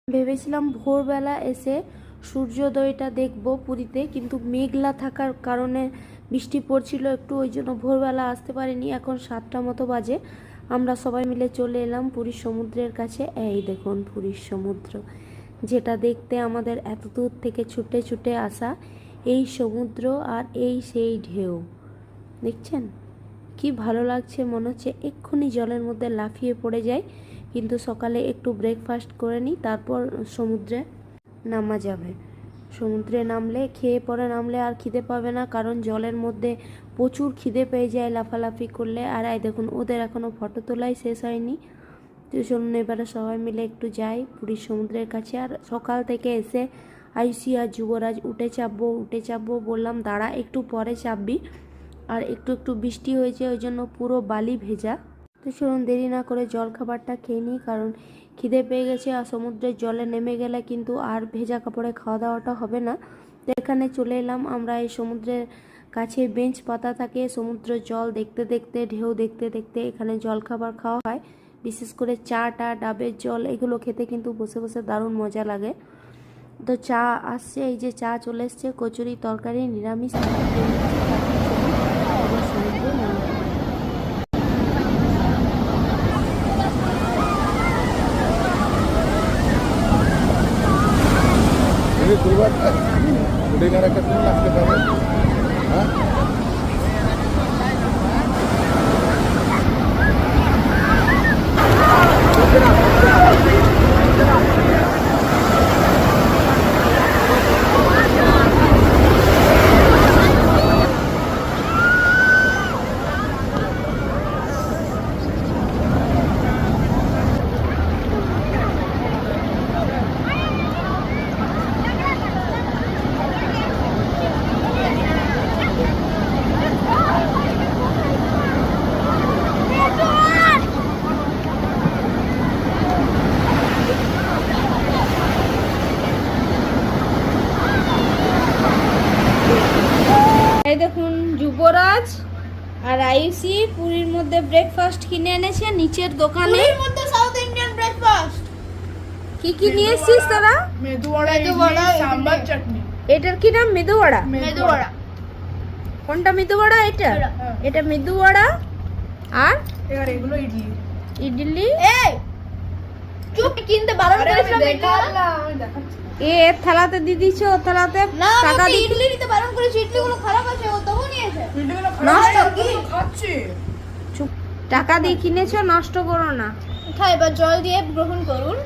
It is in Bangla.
ভেবেছিলাম ভোরবেলা এসে সূর্যোদয়টা দেখবো পুরীতে, কিন্তু মেঘলা থাকার কারণে বৃষ্টি পড়ছিল একটু, ওই জন্য ভোরবেলা আসতে পারিনি। এখন 7টা মতো বাজে, আমরা সবাই মিলে চলে এলাম পুরীর সমুদ্রের কাছে। এই দেখুন পুরীর সমুদ্র, যেটা দেখতে আমাদের এত দূর থেকে ছুটে ছুটে আসা এই সমুদ্র, আর এই সেই ঢেউ দেখছেন কি ভালো লাগছে, মনে হচ্ছে এক্ষুনি জলের মধ্যে লাফিয়ে পড়ে যায়। কিন্তু সকালে একটু ব্রেকফাস্ট করে নিই, তারপর সমুদ্রে নামা যাবে। সমুদ্রে নামলে খেয়ে পরে নামলে আর খিদে পাবে না, কারণ জলের মধ্যে প্রচুর খিদে পেয়ে যায় লাফালাফি করলে। আর এই দেখুন ওদের এখনও ফটো তোলাই শেষ হয়নি, তো চলুন এবারে সবাই মিলে একটু যাই পুরীর সমুদ্রের কাছে। আর সকাল থেকে এসে আয়ুষি আর যুবরাজ উঠে চাপবো বললাম দাঁড়া একটু পরে চাপবি, আর একটু একটু বৃষ্টি হয়েছে ওই জন্য পুরো বালি ভেজা। তো চলুন দেরি না করে জল খাবারটা খেয়ে নিই, কারণ খিদে পেয়ে গেছে। আর সমুদ্রের জলে নেমে গেলে কিন্তু আর ভেজা কাপড়ে খাওয়া দাওয়াটা হবে না। তো এখানে চলে এলাম আমরা, এই সমুদ্রের কাছে বেঞ্চ পাতা থাকে, সমুদ্রের জল দেখতে দেখতে ঢেউ দেখতে দেখতে এখানে জল খাবার খাওয়া হয়। বিশেষ করে চাটা, ডাবের জল, এগুলো খেতে কিন্তু বসে বসে দারুণ মজা লাগে। তো চা আসছে, এই যে চা চলে এসছে, কচুরি তরকারি নিরামিষ সমুদ্রে নামা। এই দেখুন যুবরাজ আর আয়ুষি পুরীর মধ্যে ব্রেকফাস্ট কিনে এনেছে নিচের দোকানে। পুরীর মধ্যে সাউথ ইন্ডিয়ান ব্রেকফাস্ট। কি কি নিয়ে এসেছিস তোরা? মেদুবড়া, সাম্বার চাটনি। এটার কি নাম? মেদুবড়া। মেদুবড়া কোনটা মেদুবড়া? এটা এটা মেদুবড়া। আর এবার এগুলো ইডলি। ইডলি। এই চুপ, কিনতে বারণ করেছিলাম এটা। আমি দেখাচ্ছি। এ থালাতে দিয়ে দিছো, থালাতে টাকা আমি দিয়ে ইডলি নিতে বারণ করেছি, ইডলিগুলো খারাপ আছে, ও তবু নিয়েছে। ইডলিগুলো নষ্ট খাচ্ছে। চুপ, টাকা দিয়ে কিনেছো, নষ্ট করো না। খাই, এবার জল দিয়ে গ্রহণ করুন।